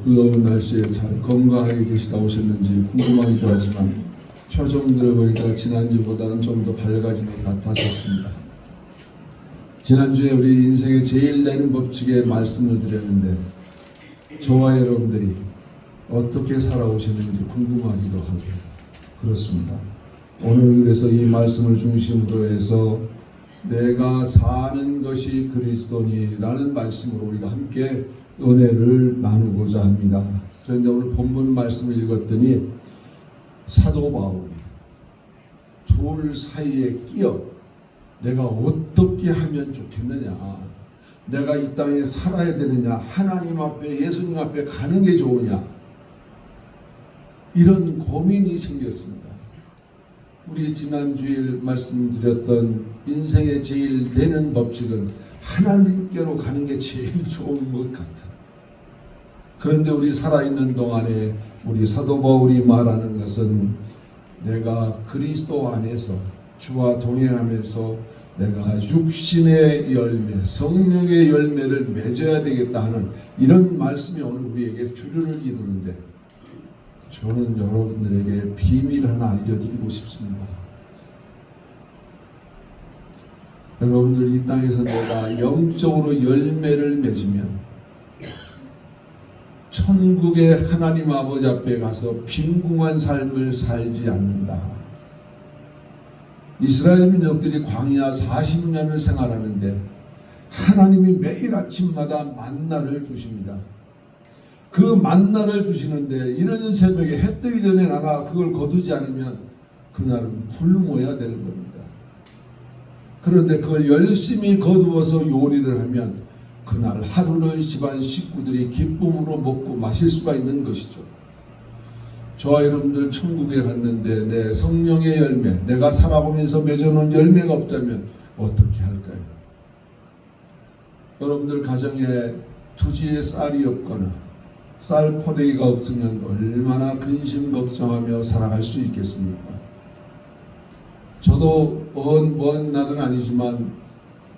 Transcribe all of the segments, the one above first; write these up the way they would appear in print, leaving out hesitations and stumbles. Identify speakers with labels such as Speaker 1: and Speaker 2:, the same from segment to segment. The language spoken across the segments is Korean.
Speaker 1: 뜨거운 날씨에 잘 건강하게 계시다 오셨는지 궁금하기도 하지만 표정들을 보니까 지난주보다는 좀 더 밝아진 것 같아졌습니다. 지난주에 우리 인생의 제일 내는 법칙의 말씀을 드렸는데 저와 여러분들이 어떻게 살아오셨는지 궁금하기도 하고 그렇습니다. 오늘 그래서 이 말씀을 중심으로 해서 내가 사는 것이 그리스도니라는 말씀으로 우리가 함께 은혜를 나누고자 합니다. 그런데 오늘 본문 말씀을 읽었더니 사도 바울이 둘 사이에 끼어 내가 어떻게 하면 좋겠느냐, 내가 이 땅에 살아야 되느냐, 하나님 앞에 예수님 앞에 가는 게 좋으냐, 이런 고민이 생겼습니다. 우리 지난 주일 말씀드렸던 인생의 제일 되는 법칙은 하나님께로 가는 게 제일 좋은 것 같아. 그런데 우리 살아있는 동안에 우리 사도 바울이 말하는 것은 내가 그리스도 안에서 주와 동행하면서 내가 육신의 열매, 성령의 열매를 맺어야 되겠다 하는 이런 말씀이 오늘 우리에게 주류를 이루는데, 저는 여러분들에게 비밀 하나 알려드리고 싶습니다. 여러분들 이 땅에서 내가 영적으로 열매를 맺으면 천국의 하나님 아버지 앞에 가서 빈궁한 삶을 살지 않는다. 이스라엘 민족들이 광야 40년을 생활하는데 하나님이 매일 아침마다 만나를 주십니다. 그 만나를 주시는데 이른 새벽에 해 뜨기 전에 나가 그걸 거두지 않으면 그날은 굶어야 되는 겁니다. 그런데 그걸 열심히 거두어서 요리를 하면 그날 하루를 집안 식구들이 기쁨으로 먹고 마실 수가 있는 것이죠. 저와 여러분들 천국에 갔는데 내 성령의 열매, 내가 살아보면서 맺어놓은 열매가 없다면 어떻게 할까요? 여러분들 가정에 투지에 쌀이 없거나 쌀 포대기가 없으면 얼마나 근심 걱정하며 살아갈 수 있겠습니까? 저도 먼 날은 아니지만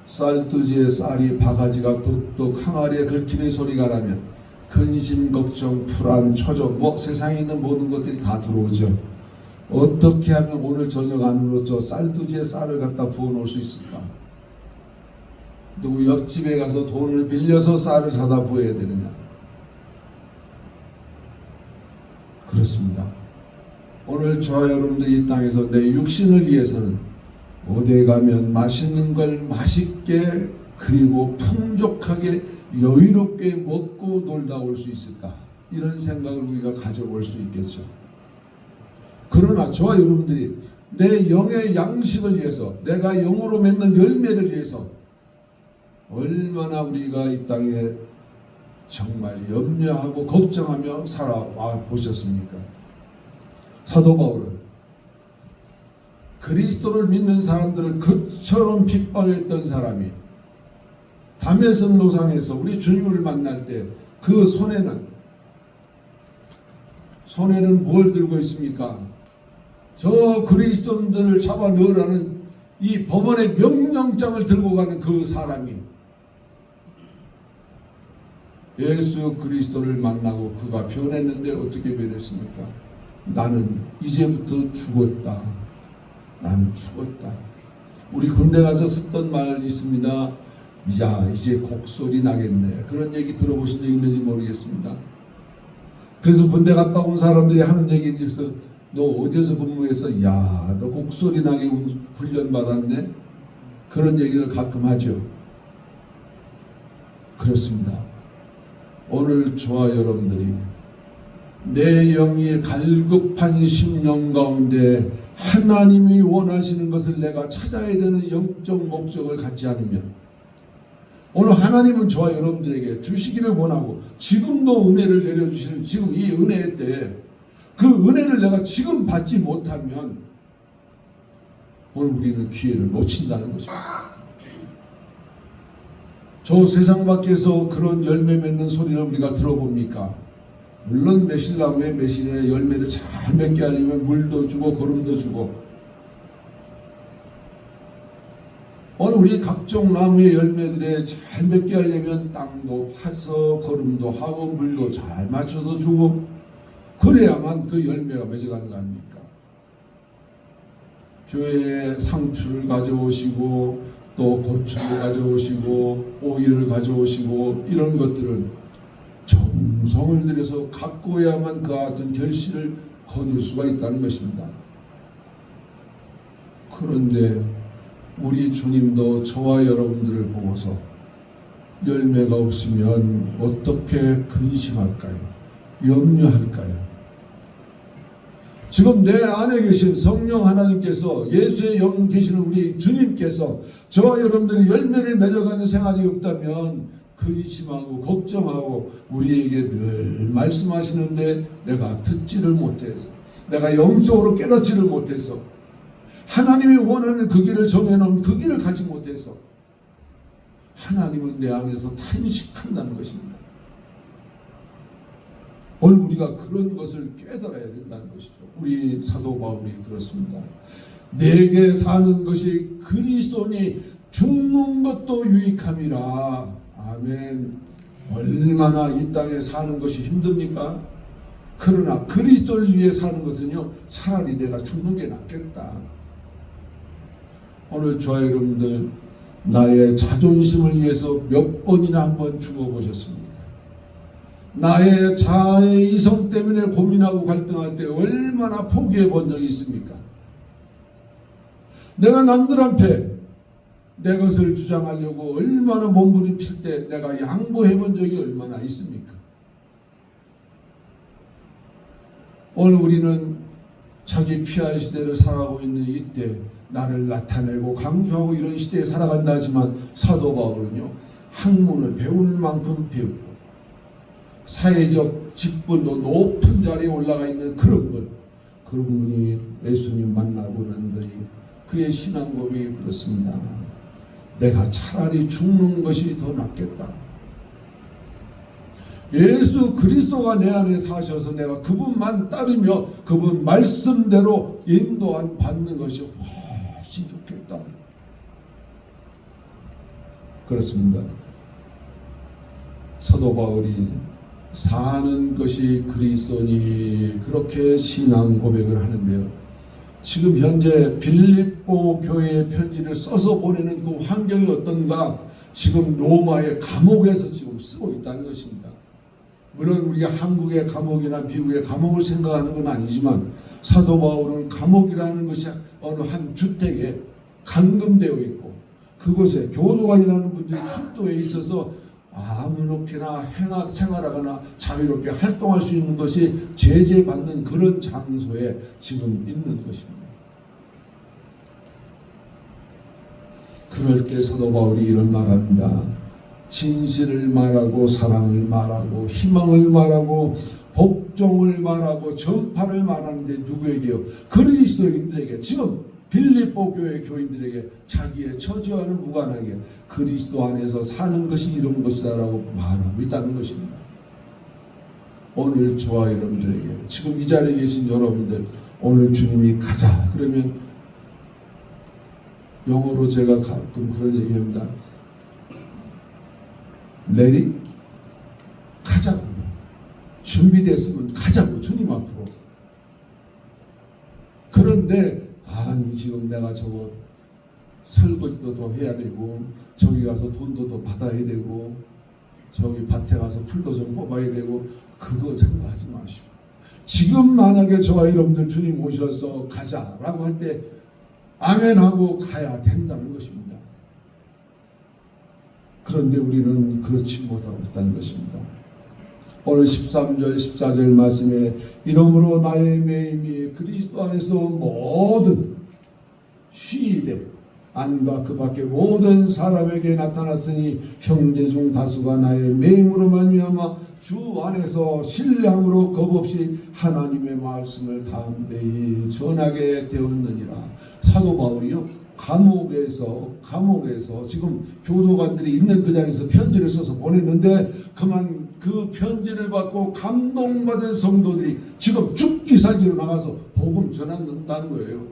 Speaker 1: 쌀두지에 쌀이 바가지가 뚝뚝 항아리에 긁히는 소리가 나면 근심 걱정, 불안, 초조, 세상에 있는 모든 것들이 다 들어오죠. 어떻게 하면 오늘 저녁 안으로 저 쌀두지에 쌀을 갖다 부어 놓을 수 있을까? 누구 옆집에 가서 돈을 빌려서 쌀을 사다 부어야 되느냐? 그렇습니다. 오늘 저와 여러분들이 이 땅에서 내 육신을 위해서는 어디에 가면 맛있는 걸 맛있게 그리고 풍족하게 여유롭게 먹고 놀다 올 수 있을까? 이런 생각을 우리가 가져볼 수 있겠죠. 그러나 저와 여러분들이 내 영의 양식을 위해서, 내가 영으로 맺는 열매를 위해서 얼마나 우리가 이 땅에 정말 염려하고 걱정하며 살아와 보셨습니까? 사도 바울은 그리스도를 믿는 사람들을 그처럼 핍박했던 사람이 담에색 노상에서 우리 주님을 만날 때 그 손에는 뭘 들고 있습니까? 저 그리스도인들을 잡아 넣으라는 이 법원의 명령장을 들고 가는 그 사람이 예수 그리스도를 만나고 그가 변했는데 어떻게 변했습니까? 나는 이제부터 죽었다. 나는 죽었다. 우리 군대 가서 썼던 말 있습니다. 야, 이제 곡소리 나겠네. 그런 얘기 들어보신 적 있는지 모르겠습니다. 그래서 군대 갔다 온 사람들이 하는 얘기인즉슨 너 어디서 근무해서 야, 너 곡소리 나게 훈련 받았네. 그런 얘기를 가끔 하죠. 그렇습니다. 오늘 저와 여러분들이 내 영이 갈급한 심령 가운데 하나님이 원하시는 것을 내가 찾아야 되는 영적 목적을 갖지 않으면, 오늘 하나님은 저와 여러분들에게 주시기를 원하고 지금도 은혜를 내려주시는 지금 이 은혜 때 그 은혜를 내가 지금 받지 못하면 오늘 우리는 기회를 놓친다는 것입니다. 저 세상 밖에서 그런 열매 맺는 소리를 우리가 들어봅니까? 물론 매실나무에 매실의 열매를 잘 맺게 하려면 물도 주고 거름도 주고, 오늘 우리 각종 나무의 열매들에 잘 맺게 하려면 땅도 파서 거름도 하고 물도 잘 맞춰서 주고 그래야만 그 열매가 맺어가는 거 아닙니까? 교회에 상추를 가져오시고 또 고추를 가져오시고 오이를 가져오시고 이런 것들은 정성을 들여서 갖고 야만 그와 같은 결실을 거둘 수가 있다는 것입니다. 그런데 우리 주님도 저와 여러분들을 보고서 열매가 없으면 어떻게 근심할까요? 염려할까요? 지금 내 안에 계신 성령 하나님께서 예수의 영 계시는 우리 주님께서 저와 여러분들이 열매를 맺어가는 생활이 없다면 근심하고 걱정하고 우리에게 늘 말씀하시는데 내가 듣지를 못해서 내가 영적으로 깨닫지를 못해서 하나님이 원하는 그 길을 정해놓은 그 길을 가지 못해서 하나님은 내 안에서 탄식한다는 것입니다. 오늘 우리가 그런 것을 깨달아야 된다는 것이죠. 우리 사도 바울이 그렇습니다. 내게 사는 것이 그리스도니 죽는 것도 유익함이라. 아멘. 얼마나 이 땅에 사는 것이 힘듭니까? 그러나 그리스도를 위해 사는 것은요, 차라리 내가 죽는 게 낫겠다. 오늘 저와 여러분들 나의 자존심을 위해서 몇 번이나 한번 죽어보셨습니까? 나의 자아의 이성 때문에 고민하고 갈등할 때 얼마나 포기해 본 적이 있습니까? 내가 남들 앞에 내 것을 주장하려고 얼마나 몸부림칠 때 내가 양보해 본 적이 얼마나 있습니까? 오늘 우리는 자기 피할 시대를 살아가고 있는 이때 나를 나타내고 강조하고 이런 시대에 살아간다 하지만 사도 바울은요, 학문을 배울 만큼 배우고 사회적 직분도 높은 자리에 올라가 있는 그런 분이 예수님 만나고 난 뒤 그의 신앙 고백이 그렇습니다. 내가 차라리 죽는 것이 더 낫겠다. 예수 그리스도가 내 안에 사셔서 내가 그분만 따르며 그분 말씀대로 인도한 받는 것이 훨씬 좋겠다. 그렇습니다. 사도 바울이 사는 것이 그리스도니 그렇게 신앙 고백을 하는데요. 지금 현재 빌립보 교회의 편지를 써서 보내는 그 환경이 어떤가? 지금 로마의 감옥에서 지금 쓰고 있다는 것입니다. 물론 우리가 한국의 감옥이나 미국의 감옥을 생각하는 건 아니지만 사도 바울은 감옥이라는 것이 어느 한 주택에 감금되어 있고 그곳에 교도관이라는 분들이 출도에 있어서 아무렇게나 생활하거나 자유롭게 활동할 수 있는 것이 제재받는 그런 장소에 지금 있는 것입니다. 그럴 때 사도 바울이 이런 말합니다. 진실을 말하고 사랑을 말하고 희망을 말하고 복종을 말하고 전파를 말하는데 누구에게요? 그리스도인들에게, 지금 빌립보 교회 교인들에게 자기의 처지와는 무관하게 그리스도 안에서 사는 것이 이런 것이다 라고 말하고 있다는 것입니다. 오늘 저와 여러분들에게, 지금 이 자리에 계신 여러분들, 오늘 주님이 가자 그러면 영어로 제가 가끔 그런 얘기합니다. 레디 가자고, 준비됐으면 가자고, 주님 앞으로. 그런데 아니 지금 내가 저거 설거지도 더 해야 되고 저기 가서 돈도 더 받아야 되고 저기 밭에 가서 풀도 좀 뽑아야 되고, 그거 생각하지 마시고 지금 만약에 저와 여러분들 주님 오셔서 가자라고 할 때 아멘하고 가야 된다는 것입니다. 그런데 우리는 그렇지 못하고 있다는 것입니다. 오늘 13절 14절 말씀에 이러므로 나의 매임이 그리스도 안에서 모든 시대 안과 그 밖에 모든 사람에게 나타났으니 형제 중 다수가 나의 매임으로 말미암아 주 안에서 신뢰함으로 겁없이 하나님의 말씀을 담대히 전하게 되었느니라. 사도 바울이요, 감옥에서 지금 교도관들이 있는 그 자리에서 편지를 써서 보냈는데 그만 그 편지를 받고 감동받은 성도들이 지금 죽기 살기로 나가서 복음 전한다는 거예요.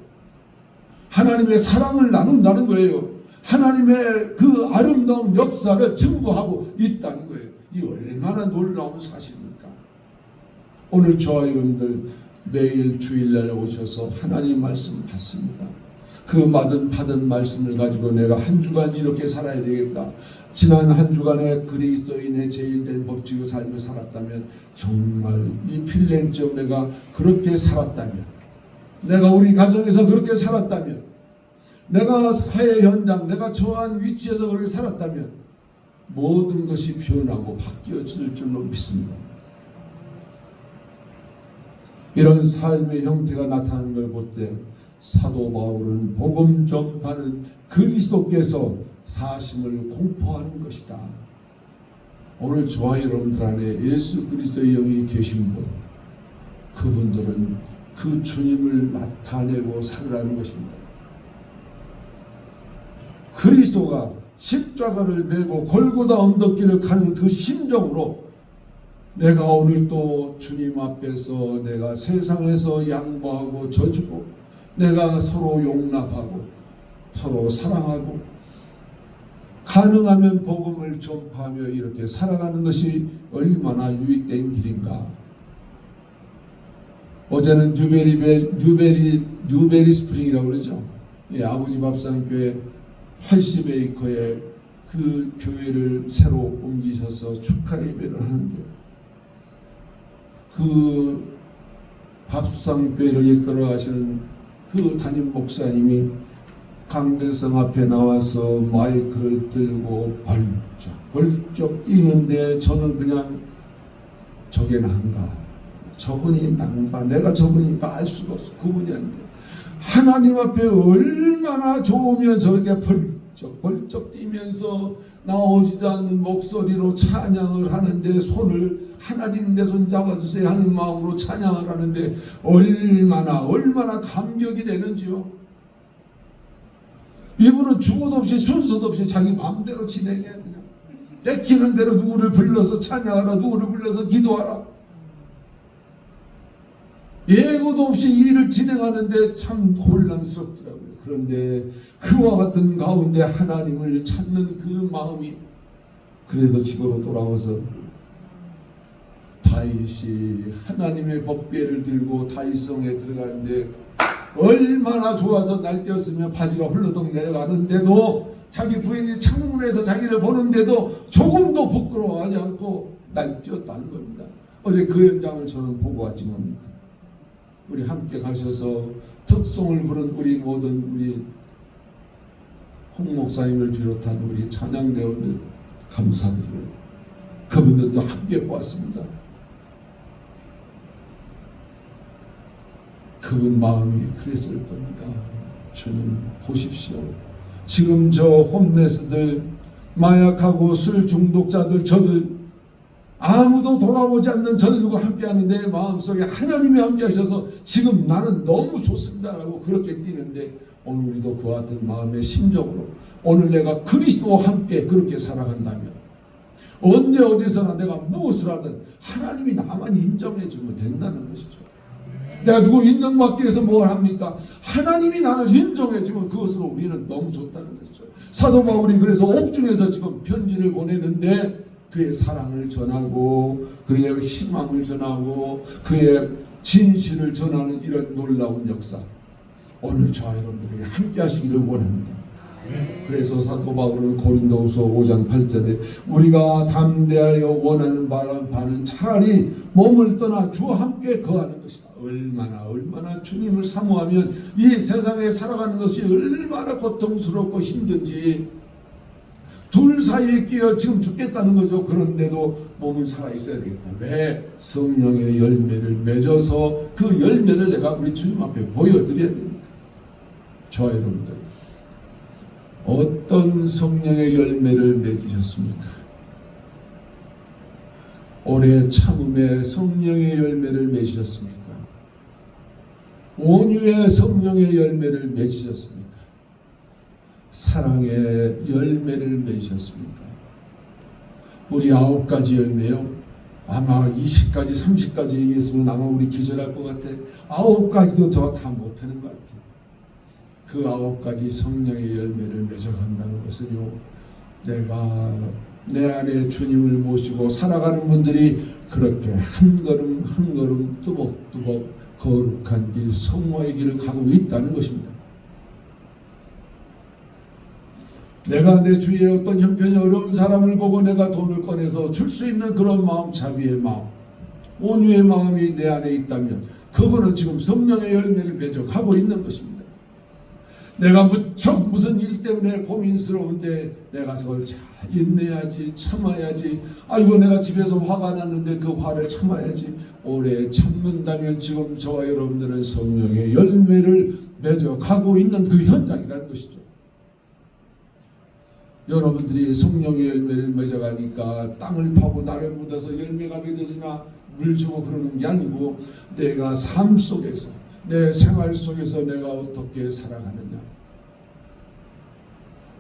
Speaker 1: 하나님의 사랑을 나눈다는 거예요. 하나님의 그 아름다운 역사를 증거하고 있다는 거예요. 이 얼마나 놀라운 사실입니까? 오늘 저와 여러분들 매일 주일날 오셔서 하나님 말씀 받습니다. 그 받은 말씀을 가지고 내가 한 주간 이렇게 살아야 되겠다. 지난 한 주간에 그리스도인의 제일된 법칙의 삶을 살았다면, 정말 이 필랭적 내가 그렇게 살았다면, 내가 우리 가정에서 그렇게 살았다면, 내가 사회 현장, 내가 처한 위치에서 그렇게 살았다면 모든 것이 변하고 바뀌어질 줄로 믿습니다. 이런 삶의 형태가 나타나는 걸 볼 때 사도 바울은 복음 전파는 그리스도께서 사심을 공포하는 것이다. 오늘 저와 여러분들 안에 예수 그리스도의 영이 계신 분, 그분들은 그 주님을 나타내고 살으라는 것입니다. 그리스도가 십자가를 메고 골고다 언덕길을 가는 그 심정으로 내가 오늘 또 주님 앞에서 내가 세상에서 양보하고 져주고 내가 서로 용납하고 서로 사랑하고 가능하면 복음을 전파하며 이렇게 살아가는 것이 얼마나 유익된 길인가. 어제는 뉴베리 스프링이라고 그러죠. 예, 아버지 밥상교회 80에이커에 그 교회를 새로 옮기셔서 축하 예배를 하는데, 그 밥상교회를 이끌어 가시는 그 담임 목사님이 강대성 앞에 나와서 마이크를 들고 벌쩍 뛰는데, 저는 그냥 저게 난가, 저분이 난가, 내가 저분인가 알 수가 없어. 그분이 안 돼. 하나님 앞에 얼마나 좋으면 저렇게 벌쩍 뛰면서 나오지도 않는 목소리로 찬양을 하는데, 손을 하나님 내 손 잡아주세요 하는 마음으로 찬양을 하는데 얼마나 감격이 되는지요. 이분은 주어도 없이 순서도 없이 자기 마음대로 진행해. 그냥 내키는 대로 누구를 불러서 찬양하라, 누구를 불러서 기도하라, 예고도 없이 일을 진행하는데 참 혼란스럽더라고요. 그런데 그와 같은 가운데 하나님을 찾는 그 마음이, 그래서 집으로 돌아와서 다윗이 하나님의 법궤를 들고 다윗성에 들어가는데 얼마나 좋아서 날뛰었으면 바지가 훌러덩 내려가는데도, 자기 부인이 창문에서 자기를 보는데도 조금도 부끄러워하지 않고 날뛰었다는 겁니다. 어제 그 현장을 저는 보고 왔지 뭡니까. 우리 함께 가셔서 특송을 부른 우리 모든 우리 홍 목사님을 비롯한 우리 찬양대원들 감사드리고, 그분들도 함께 보았습니다. 그분 마음이 그랬을 겁니다. 주님 보십시오. 지금 저 홈레스들, 마약하고 술 중독자들, 저들 아무도 돌아보지 않는 저들과 함께하는 내 마음속에 하나님이 함께하셔서 지금 나는 너무 좋습니다라고 그렇게 뛰는데, 오늘 우리도 그와 같은 마음의 심정으로 오늘 내가 그리스도와 함께 그렇게 살아간다면, 언제 어디서나 내가 무엇을 하든 하나님이 나만 인정해 주면 된다는 것이죠. 내가 누구 인정받기 위해서 뭘 합니까? 하나님이 나를 인정해 주면 그것으로 우리는 너무 좋다는 것이죠. 사도 바울이 그래서 옥중에서 지금 편지를 보내는데, 그의 사랑을 전하고 그의 희망을 전하고 그의 진실을 전하는 이런 놀라운 역사, 오늘 저와 여러분들이 함께 하시기를 원합니다. 그래서 사도 바울은 고린도후서 5장 8절에 우리가 담대하여 원하는 바는 차라리 몸을 떠나 주와 함께 거하는 것이다. 얼마나 주님을 사모하면 이 세상에 살아가는 것이 얼마나 고통스럽고 힘든지, 둘 사이에 끼어 지금 죽겠다는 거죠. 그런데도 몸은 살아있어야 되겠다. 왜? 성령의 열매를 맺어서 그 열매를 내가 우리 주님 앞에 보여드려야 됩니다. 저와 여러분들, 어떤 성령의 열매를 맺으셨습니까? 오래 참음의 성령의 열매를 맺으셨습니까? 온유의 성령의 열매를 맺으셨습니까? 사랑의 열매를 맺으셨습니까? 우리 9가지 열매요. 아마 20가지 30가지 얘기했으면 아마 우리 기절할 것 같아. 9가지도 저 다 못하는 것 같아. 그 9가지 성령의 열매를 맺어간다는 것은요, 내가 내 안에 주님을 모시고 살아가는 분들이 그렇게 한 걸음 한 걸음 뚜벅뚜벅 거룩한 길, 성화의 길을 가고 있다는 것입니다. 내가 내 주위에 어떤 형편이 어려운 사람을 보고 내가 돈을 꺼내서 줄 수 있는 그런 마음, 자비의 마음, 온유의 마음이 내 안에 있다면 그분은 지금 성령의 열매를 맺어가고 있는 것입니다. 내가 무척 무슨 일 때문에 고민스러운데 내가 저걸 잘 인내해야지, 참아야지, 아이고 내가 집에서 화가 났는데 그 화를 참아야지, 오래 참는다면 지금 저와 여러분들은 성령의 열매를 맺어가고 있는 그 현장이라는 것이죠. 여러분들이 성령의 열매를 맺어가니까 땅을 파고 나를 묻어서 열매가 맺어지나 물 주고 그러는 게 아니고, 내가 삶 속에서, 내 생활 속에서 내가 어떻게 살아가느냐,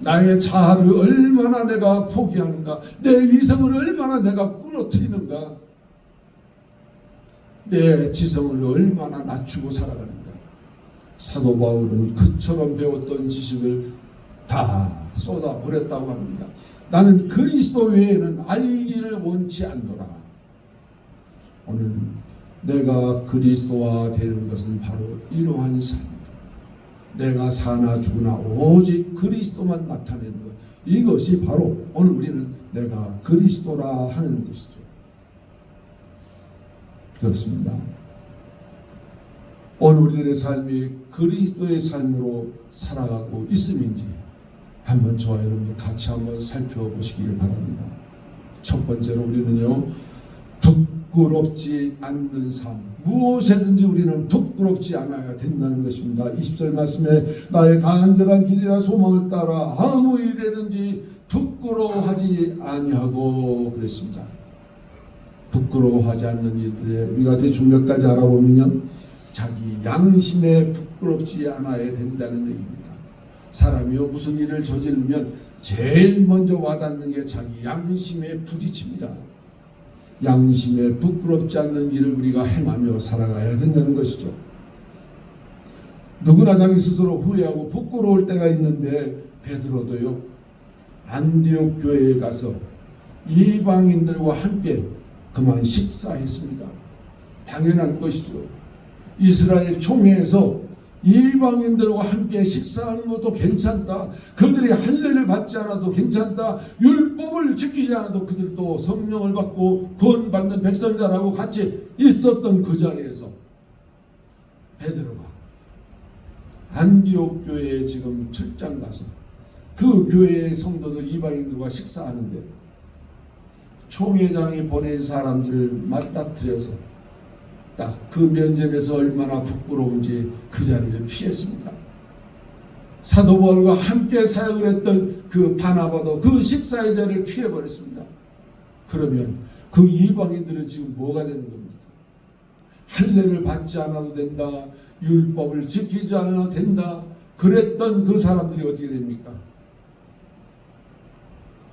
Speaker 1: 나의 자아를 얼마나 내가 포기하는가, 내 이성을 얼마나 내가 꾸러뜨리는가, 내 지성을 얼마나 낮추고 살아가는가. 사도 바울은 그처럼 배웠던 지식을 다 쏟아버렸다고 합니다. 나는 그리스도 외에는 알기를 원치 않노라. 오늘 내가 그리스도와 되는 것은 바로 이러한 삶이다. 내가 사나 죽으나 오직 그리스도만 나타내는 것, 이것이 바로 오늘 우리는 내가 그리스도라 하는 것이죠. 그렇습니다. 오늘 우리들의 삶이 그리스도의 삶으로 살아가고 있음인지 한번 저와 여러분들 같이 한번 살펴보시기를 바랍니다. 첫 번째로 우리는요, 부끄럽지 않는 삶, 무엇에든지 우리는 부끄럽지 않아야 된다는 것입니다. 20절 말씀에 나의 간절한 기대와 소망을 따라 아무 일에든지 부끄러워하지 아니하고 그랬습니다. 부끄러워하지 않는 일들에 우리가 대충 몇 가지 알아보면요, 자기 양심에 부끄럽지 않아야 된다는 얘기입니다. 사람이요, 무슨 일을 저지르면 제일 먼저 와닿는 게 자기 양심에 부딪힙니다. 양심에 부끄럽지 않는 일을 우리가 행하며 살아가야 된다는 것이죠. 누구나 자기 스스로 후회하고 부끄러울 때가 있는데, 베드로도요, 안디옥 교회에 가서 이방인들과 함께 그만 식사했습니다. 당연한 것이죠. 이스라엘 총회에서 이방인들과 함께 식사하는 것도 괜찮다, 그들이 할례를 받지 않아도 괜찮다, 율법을 지키지 않아도 그들도 성령을 받고 구원받는 백성이다라고 같이 있었던 그 자리에서 베드로가 안디옥 교회에 지금 출장 가서 그 교회의 성도들 이방인들과 식사하는데, 총회장이 보낸 사람들을 맞닥뜨려서 딱 그 면전에서 얼마나 부끄러운지 그 자리를 피했습니다. 사도 바울과 함께 사역을 했던 그 바나바도 그 식사의 자리를 피해버렸습니다. 그러면 그 이방인들은 지금 뭐가 되는 겁니까? 할례를 받지 않아도 된다, 율법을 지키지 않아도 된다, 그랬던 그 사람들이 어떻게 됩니까?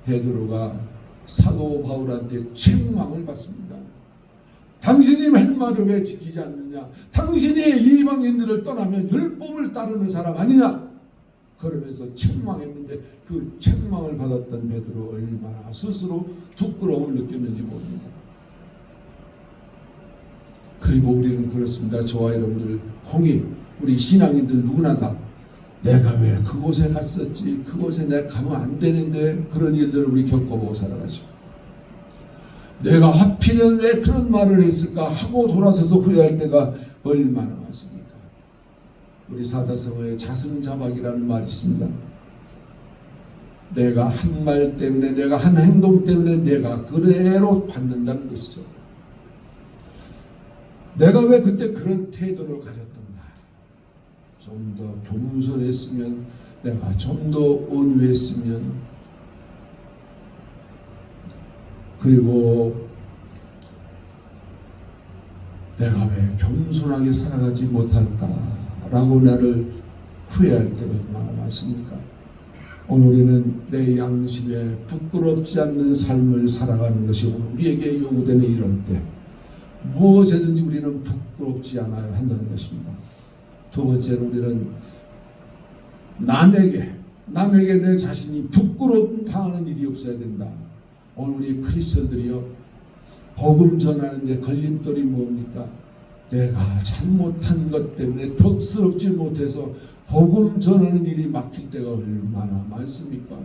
Speaker 1: 베드로가 사도 바울한테 책망을 받습니다. 당신이 한 말을 왜 지키지 않느냐, 당신이 이방인들을 떠나면 율법을 따르는 사람 아니냐, 그러면서 책망했는데, 그 책망을 받았던 베드로 얼마나 스스로 부끄러움을 느꼈는지 모릅니다. 그리고 우리는 그렇습니다. 저와 여러분들 공이, 우리 신앙인들 누구나 다 내가 왜 그곳에 갔었지, 그곳에 내가 가면 안 되는데, 그런 일들을 우리 겪어보고 살아가죠. 내가 하필은 왜 그런 말을 했을까 하고 돌아서서 후회할 때가 얼마나 많습니까? 우리 사자성어에 자승자박이라는 말이 있습니다. 내가 한 말 때문에, 내가 한 행동 때문에 내가 그대로 받는다는 것이죠. 내가 왜 그때 그런 태도를 가졌던가, 좀 더 겸손했으면, 내가 좀 더 온유했으면, 그리고 내가 왜 겸손하게 살아가지 못할까라고 나를 후회할 때가 얼마나 많습니까? 오늘 우리는 내 양심에 부끄럽지 않는 삶을 살아가는 것이 우리에게 요구되는 이런 때, 무엇에든지 우리는 부끄럽지 않아야 한다는 것입니다. 두 번째는 우리는 남에게 내 자신이 부끄러움 당하는 일이 없어야 된다. 오늘 우리 크리스천들이요, 복음 전하는데 걸림돌이 뭡니까? 내가 잘못한 것 때문에 덕스럽지 못해서 복음 전하는 일이 막힐 때가 얼마나 많습니까?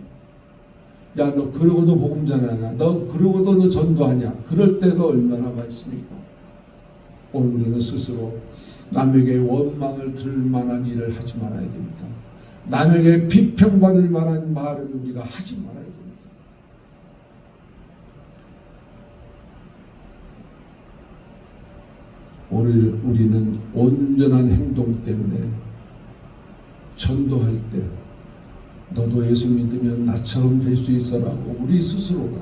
Speaker 1: 야, 너 그러고도 복음 전하냐? 너 그러고도 너 전도하냐? 그럴 때가 얼마나 많습니까? 오늘 우리는 스스로 남에게 원망을 들을 만한 일을 하지 말아야 됩니다. 남에게 비평받을 만한 말은 우리가 하지 말아야 됩니다. 오늘 우리는 온전한 행동 때문에 전도할 때 너도 예수 믿으면 나처럼 될 수 있어라고 우리 스스로가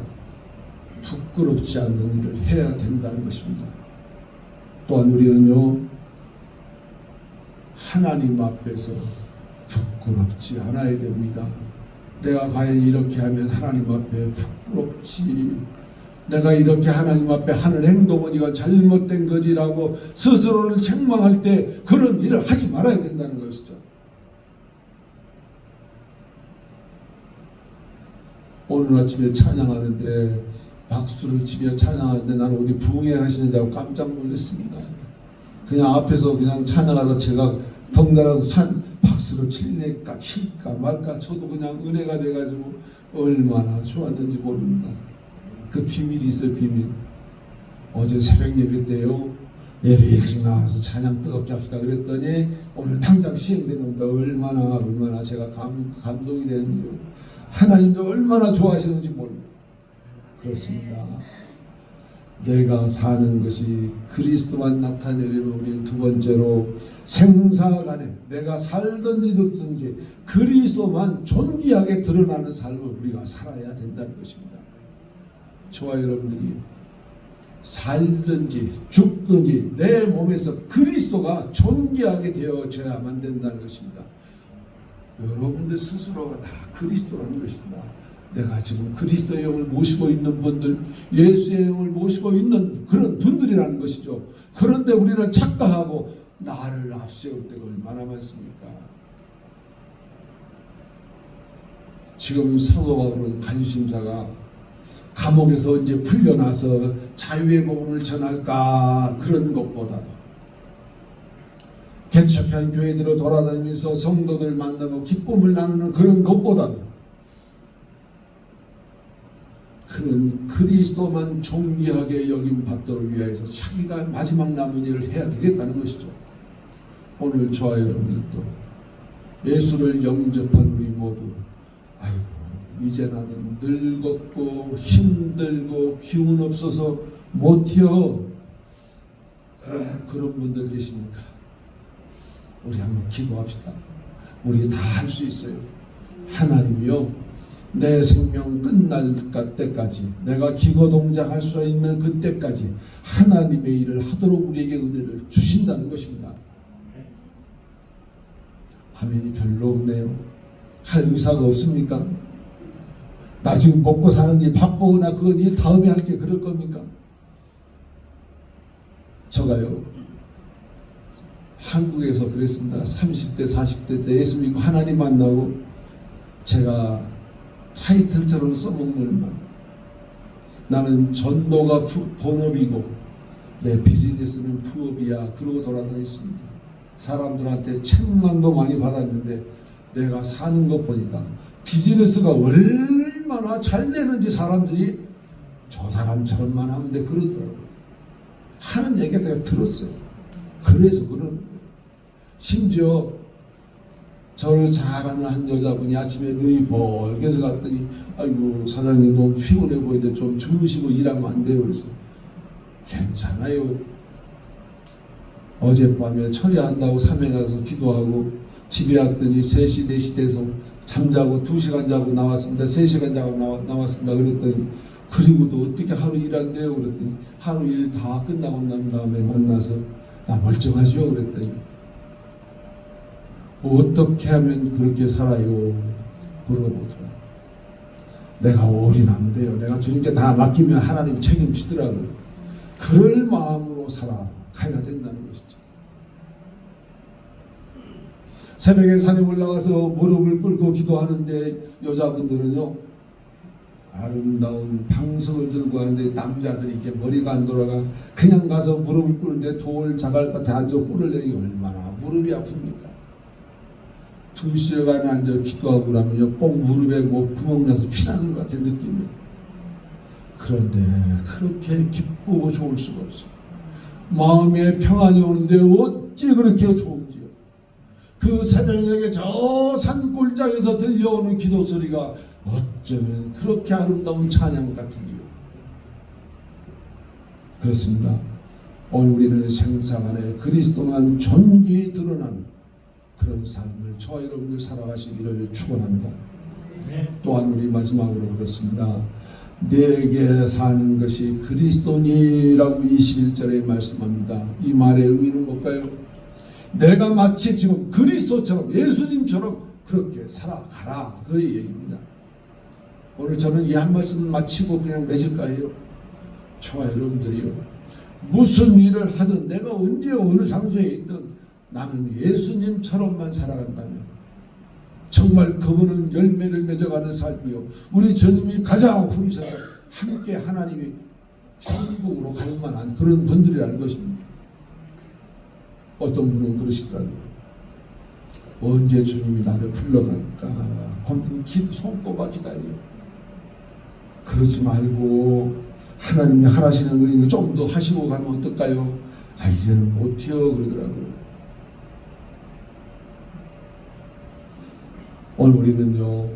Speaker 1: 부끄럽지 않는 일을 해야 된다는 것입니다. 또한 우리는요, 하나님 앞에서 부끄럽지 않아야 됩니다. 내가 과연 이렇게 하면 하나님 앞에 부끄럽지, 내가 이렇게 하나님 앞에 하는 행동은 이거 잘못된 거지라고 스스로를 책망할 때 그런 일을 하지 말아야 된다는 것이죠. 오늘 아침에 찬양하는데 박수를 치며 찬양하는데 나는 어디 부흥회 하시는 줄 알고 깜짝 놀랐습니다. 그냥 앞에서 그냥 찬양하다 제가 덩달아서 박수를 칠까 말까 저도 그냥 은혜가 돼가지고 얼마나 좋았는지 모릅니다. 그 비밀이 있어요. 비밀. 어제 새벽 예배 때요, 예배 일찍 나와서 찬양 뜨겁게 합시다 그랬더니 오늘 당장 시행되는 겁니다. 얼마나 제가 감동이 되는지요. 하나님도 얼마나 좋아하시는지 모릅니다. 그렇습니다. 내가 사는 것이 그리스도만 나타내려면 우리는 두 번째로 생사간에 내가 살든지 죽든지 그리스도만 존귀하게 드러나는 삶을 우리가 살아야 된다는 것입니다. 저와 여러분들이 살든지 죽든지 내 몸에서 그리스도가 존귀하게 되어져야만 된다는 것입니다. 여러분들 스스로가 다 그리스도라는 것입니다. 내가 지금 그리스도의 영을 모시고 있는 분들, 예수의 영을 모시고 있는 그런 분들이라는 것이죠. 그런데 우리는 착각하고 나를 앞세울 때가 얼마나 많습니까? 지금 사도 바울은 간심사가 감옥에서 이제 풀려나서 자유의 복음을 전할까 그런 것보다도 개척한 교회들을 돌아다니면서 성도들 만나고 기쁨을 나누는 그런 것보다도 그는 그리스도만 존귀하게 여김 받도록 위하여서 자기가 마지막 남은 일을 해야 되겠다는 것이죠. 오늘 저와 여러분들도 예수를 영접한 우리 모두 아이고 이제 나는 늙었고 힘들고 기운 없어서 못해요, 그런 분들 계십니까? 우리 한번 기도합시다. 우리 다 할 수 있어요. 하나님이요, 내 생명 끝날 때까지 내가 기거동작할 수 있는 그때까지 하나님의 일을 하도록 우리에게 은혜를 주신다는 것입니다. 아멘이 별로 없네요. 할 의사가 없습니까? 나 지금 먹고 사는 일 바쁘나 그건 일 다음에 할게 그럴 겁니까? 저가요, 한국에서 그랬습니다. 30대 40대 때 예수 믿고 하나님 만나고 제가 타이틀처럼 써먹는 말, 나는 전도가 본업이고 내 비즈니스는 부업이야 그러고 돌아다녔습니다. 사람들한테 책망도 많이 받았는데 내가 사는 거 보니까 비즈니스가 얼마나 잘 되는지 사람들이 저 사람처럼만 하면 돼 그러더라고요. 하는 얘기가 제가 들었어요. 그래서 그러는 거예요. 심지어 저를 잘 아는 한 여자분이 아침에 눈이 벌게서 갔더니 아이고 사장님 너무 피곤해 보이는데 좀 주무시고 일하면 안 돼요. 그래서 괜찮아요. 어젯밤에 처리한다고 3회 가서 기도하고 집에 왔더니 3시 4시 돼서 잠자고 2시간 자고 나왔습니다. 3시간 자고 나왔습니다. 그랬더니 그리고도 어떻게 하루 일한대요. 그랬더니 하루 일 다 끝나고 난 다음에 만나서 나 멀쩡하시오 그랬더니 어떻게 하면 그렇게 살아요? 물어보더라. 내가 올인하면 돼요. 내가 주님께 다 맡기면 하나님 책임지더라고요. 그럴 마음으로 살아가야 된다는 것이죠. 새벽에 산에 올라가서 무릎을 꿇고 기도하는데 여자분들은요 아름다운 방석을 들고 하는데 남자들이 이렇게 머리가 안 돌아가 그냥 가서 무릎을 꿇는데 돌 자갈밭에 앉아 꿀을 내리 얼마나 무릎이 아픕니까? 2시간 앉아 기도하고 그러면요 꼭 무릎에 뭐 구멍 나서 피나는 것 같은 느낌이에요. 그런데 그렇게 기쁘고 좋을 수가 없어요. 마음에 평안이 오는데 어찌 그렇게 좋은지요. 그 새벽녘에 저 산골짜기에서 들려오는 기도 소리가 어쩌면 그렇게 아름다운 찬양 같은지요. 그렇습니다. 오늘 우리는 생사 안에 그리스도만 존귀히 드러나는 그런 삶을 저와 여러분들 살아가시기를 축원합니다. 또한 우리 마지막으로 그렇습니다. 내게 사는 것이 그리스도니라고 21절에 말씀합니다. 이 말의 의미는 뭘까요? 내가 마치 지금 그리스도처럼 예수님처럼 그렇게 살아가라 그 얘기입니다. 오늘 저는 이 한 말씀 마치고 그냥 맺을까 해요. 저와 여러분들이요 무슨 일을 하든 내가 언제 어느 장소에 있든 나는 예수님처럼만 살아간다면 정말 그분은 열매를 맺어가는 삶이요 우리 주님이 가장 부르셔서 함께 하나님이 천국으로 갈 만한 그런 분들이라는 것입니다. 어떤 분은 그러시더라고요. 언제 주님이 나를 불러갈까 손꼽아 기다려. 그러지 말고 하나님이 하라시는 거 좀 더 하시고 가면 어떨까요? 이제는 못해요 그러더라고요. 오늘 우리는요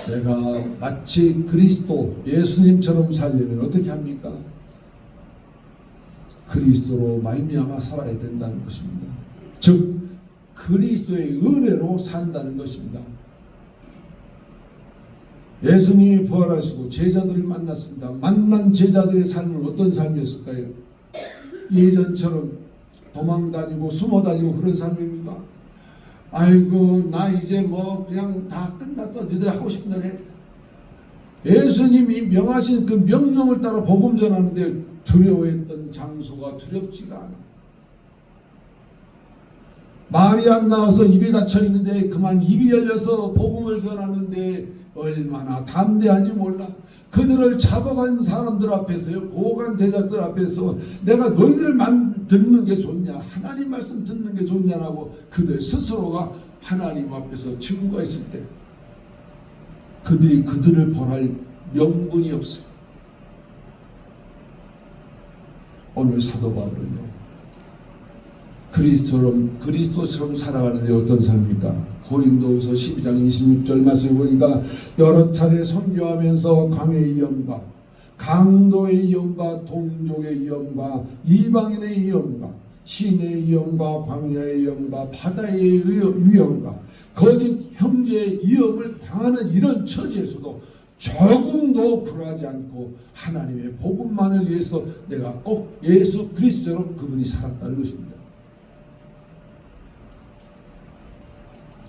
Speaker 1: 내가 마치 그리스도 예수님처럼 살려면 어떻게 합니까? 그리스도로 말미암아 살아야 된다는 것입니다. 즉 그리스도의 은혜로 산다는 것입니다. 예수님이 부활하시고 제자들을 만났습니다. 만난 제자들의 삶은 어떤 삶이었을까요? 예전처럼 도망다니고 숨어다니고 그런 삶입니까? 아이고 나 이제 뭐 그냥 다 끝났어 너희들 하고 싶은 대로 해. 예수님이 명하신 그 명령을 따라 복음 전하는데 두려워했던 장소가 두렵지가 않아. 말이 안 나와서 입이 닫혀 있는데 그만 입이 열려서 복음을 전하는데 얼마나 담대한지 몰라. 그들을 잡아간 사람들 앞에서요 고관 대작들 앞에서 내가 너희들만 듣는 게 좋냐 하나님 말씀 듣는 게 좋냐라고 그들 스스로가 하나님 앞에서 증거했을 때 그들이 그들을 벌할 명분이 없어요. 오늘 사도 바울은요 그리스도처럼 살아가는데 어떤 삶입니까? 고린도후서 12장 26절 말씀을 보니까 여러 차례 선교하면서 광야의 위험과 강도의 위험과 동족의 위험과 이방인의 위험과 시내의 위험과 광야의 위험과 바다의 위험과 거짓 형제의 위험을 당하는 이런 처지에서도 조금도 불하지 않고 하나님의 복음만을 위해서 내가 꼭 예수 그리스도로 그분이 살았다는 것입니다.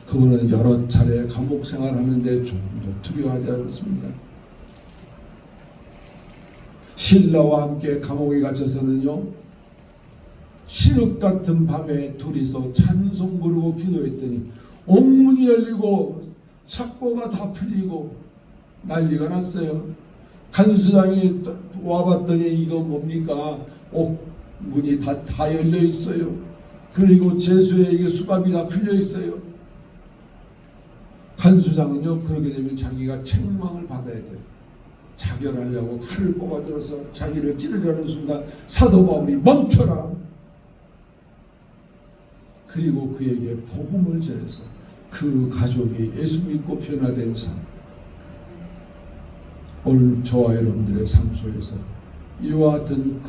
Speaker 1: 그분은 여러 차례 감옥 생활하는데 조금도 두려워하지 않았습니다. 신라와 함께 감옥에 갇혀서는요 시륵 같은 밤에 둘이서 찬송 부르고 기도했더니 옥문이 열리고 착고가 다 풀리고 난리가 났어요. 간수장이 와봤더니 이거 뭡니까? 옥문이 다 열려 있어요. 그리고 죄수에게 수갑이 다 풀려 있어요. 간수장은요 그렇게 되면 자기가 책망을 받아야 돼요. 자결하려고 칼을 뽑아들어서 자기를 찌르려는 순간 사도 바울이 멈춰라. 그리고 그에게 복음을 전해서 그 가족이 예수 믿고 변화된 삶. 오늘 저와 여러분들의 삶 속에서 이와 같은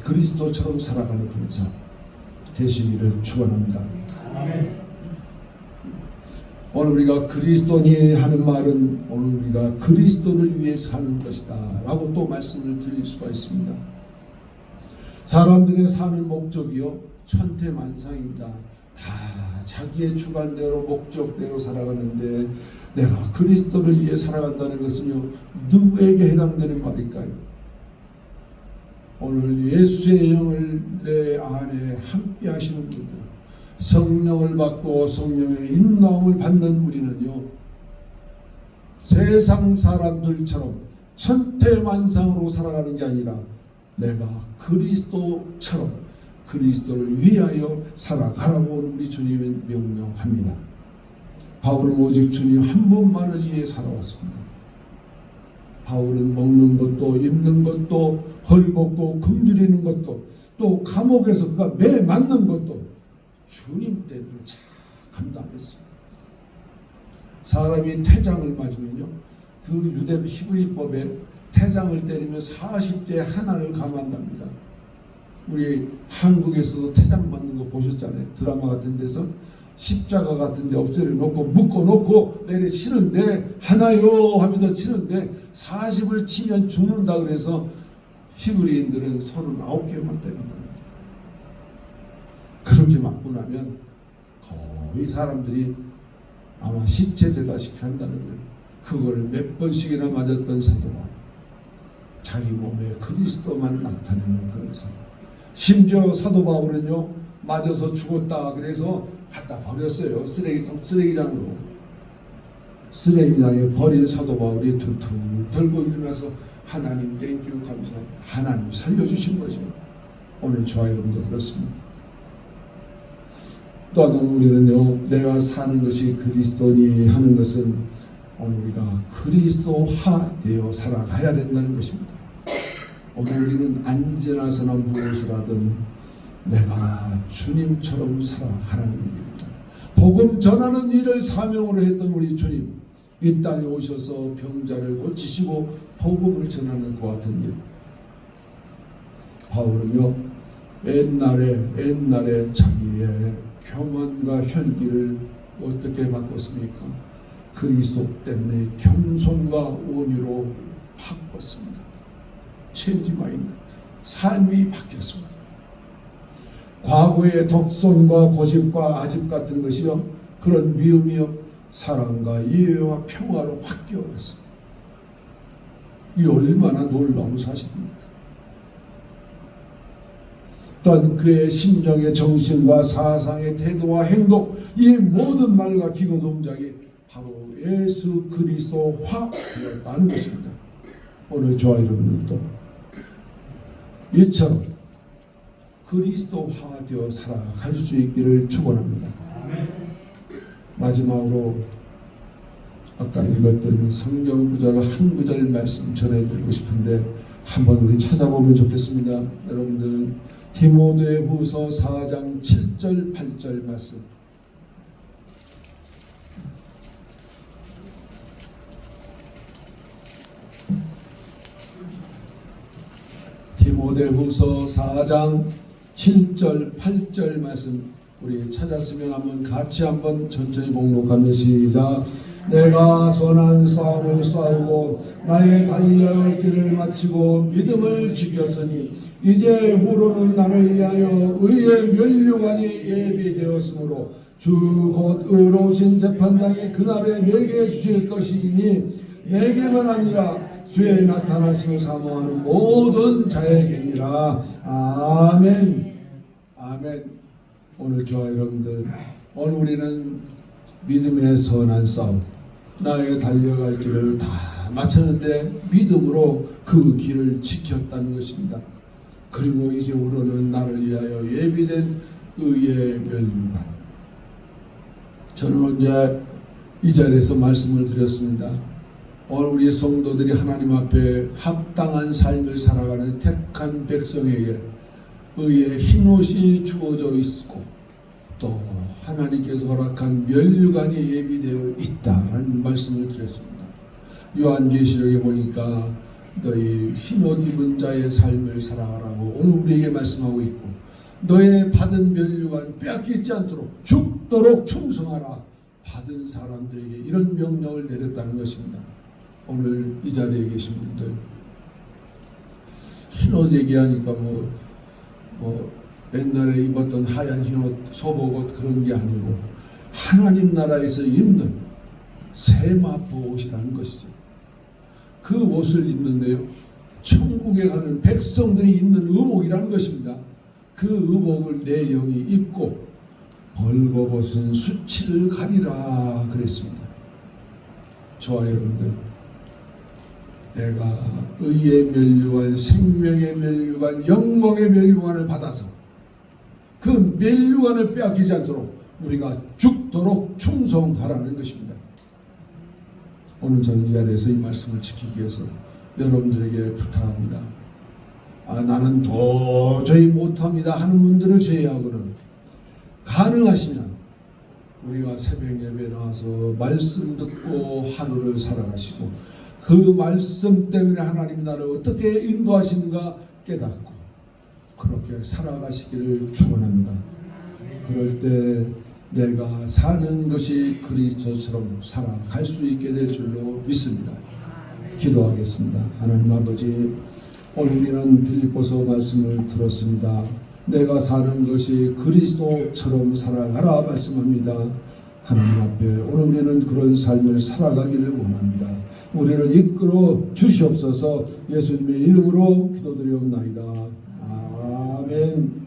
Speaker 1: 그리스도처럼 살아가는 그런 삶 되시기를 축원합니다. 아멘. 오늘 우리가 그리스도니 하는 말은 오늘 우리가 그리스도를 위해 사는 것이다 라고 또 말씀을 드릴 수가 있습니다. 사람들의 사는 목적이요 천태만상입니다. 다 자기의 주관대로 목적대로 살아가는데 내가 그리스도를 위해 살아간다는 것은요 누구에게 해당되는 말일까요? 오늘 예수의 영을 내 안에 함께 하시는 분들, 성령을 받고 성령의 인도함을 받는 우리는요, 세상 사람들처럼 천태만상으로 살아가는 게 아니라 내가 그리스도처럼 그리스도를 위하여 살아가라고 우리 주님은 명령합니다. 바울은 오직 주님 한 분만을 위해 살아왔습니다. 바울은 먹는 것도 입는 것도 헐벗고 굶주리는 것도 또 감옥에서 그가 매 맞는 것도 주님 때문에 잘 감당했어요. 사람이 태장을 맞으면요, 그 유대 히브리법에 태장을 때리면 40대 하나를 감한답니다. 우리 한국에서도 태장 맞는 거 보셨잖아요. 드라마 같은 데서 십자가 같은 데 엎드려 놓고 묶어 놓고 내려 치는데, 하나요 하면서 치는데 40을 치면 죽는다 그래서 히브리인들은 39개만 때린다. 그렇게 맞고 나면 거의 사람들이 아마 시체되다시피 한다는 거예요. 그걸 몇 번씩이나 맞았던 사도가 자기 몸에 그리스도만 나타내는 그런 사람. 심지어 사도 바울은요, 맞아서 죽었다 그래서 갖다 버렸어요. 쓰레기장으로. 쓰레기장에 버린 사도 바울이 툴툴 털고 일어나서 하나님 땡큐 감사합니다. 하나님 살려주신 거죠. 오늘 저와 여러분도 그렇습니다. 또한 우리는요, 내가 사는 것이 그리스도니 하는 것은 오늘 우리가 그리스도화 되어 살아가야 된다는 것입니다. 오늘 우리는 안전하서나 무엇을 하든 내가 주님처럼 살아가라는 일입니다. 복음 전하는 일을 사명으로 했던 우리 주님, 이 땅에 오셔서 병자를 고치시고 복음을 전하는 것 같은 일. 바울은요, 옛날에 자기의 교만과 혈기를 어떻게 바꿨습니까? 그리스도 때문에 겸손과 온유로 바꿨습니다. 체인지 마인드, 삶이 바뀌었습니다. 과거의 독선과 고집과 아집 같은 것이요, 그런 미움이요, 사랑과 이해와 평화로 바뀌어갔습니다. 이 얼마나 놀라운 사실입니까? 또한 그의 심정의 정신과 사상의 태도와 행동, 이 모든 말과 기고 동작이 바로 예수 그리스도화되었다는 것입니다. 오늘 저와 여러분들도 이처럼 그리스도화되어 살아갈 수 있기를 축원합니다. 마지막으로 아까 읽었던 성경 구절을 한 구절 말씀 전해드리고 싶은데 한번 우리 찾아보면 좋겠습니다. 여러분들 디모데후서 4장 7절 8절 말씀. 디모데후서 4장 7절 8절 말씀 우리 찾았으면 한번 같이 한번 천천히 봉독하면 시작. 내가 선한 싸움을 싸우고 나의 달려갈 길을 마치고 믿음을 지켰으니 이제 후로는 나를 위하여 의의 면류관이 예비되었으므로 주 곧 의로우신 재판장이 그날에 내게 주실 것이니 내게만 아니라 주의 나타나심을 사모하는 모든 자에게니라. 아멘. 아멘. 오늘 저와 여러분들, 오늘 우리는 믿음의 선한 싸움, 나의 달려갈 길을 다 마쳤는데 믿음으로 그 길을 지켰다는 것입니다. 그리고 이제부로는 나를 위하여 예비된 의의 면류관. 저는 언제 이 자리에서 말씀을 드렸습니다. 오늘 우리 성도들이 하나님 앞에 합당한 삶을 살아가는 택한 백성에게 의의 흰옷이 주어져 있고 또 하나님께서 허락한 면류관이 예비되어 있다라는 말씀을 드렸습니다. 요한계시록에 보니까 너희 흰옷 입은 자의 삶을 살아가라고 오늘 우리에게 말씀하고 있고, 너의 받은 면류관 빼앗기지 않도록 죽도록 충성하라, 받은 사람들에게 이런 명령을 내렸다는 것입니다. 오늘 이 자리에 계신 분들, 흰옷 얘기하니까 뭐 옛날에 입었던 하얀 흰옷, 소복옷 그런 게 아니고 하나님 나라에서 입는 세마포 옷이라는 것이죠. 그 옷을 입는데요, 천국에 가는 백성들이 입는 의복이라는 것입니다. 그 의복을 내 영이 입고 벌거벗은 수치를 가리라 그랬습니다. 저와 여러분들, 내가 의의 면류관, 생명의 면류관, 영광의 면류관을 받아서 그 면류관을 빼앗기지 않도록 우리가 죽도록 충성하라는 것입니다. 오늘 저는 이 자리에서 이 말씀을 지키기 위해서 여러분들에게 부탁합니다. 나는 도저히 못합니다 하는 분들을 제외하고는 가능하시면 우리가 새벽 예배에 나와서 말씀 듣고 하루를 살아가시고 그 말씀 때문에 하나님 나를 어떻게 인도하시는가 깨닫고 그렇게 살아가시기를 축원합니다. 그럴 때 내가 사는 것이 그리스도처럼 살아갈 수 있게 될 줄로 믿습니다. 기도하겠습니다. 하나님 아버지, 오늘 우리는 빌립보서 말씀을 들었습니다. 내가 사는 것이 그리스도처럼 살아가라 말씀합니다. 하나님 앞에 오늘 우리는 그런 삶을 살아가기를 원합니다. 우리를 이끌어 주시옵소서. 예수님의 이름으로 기도드리옵나이다. 아멘.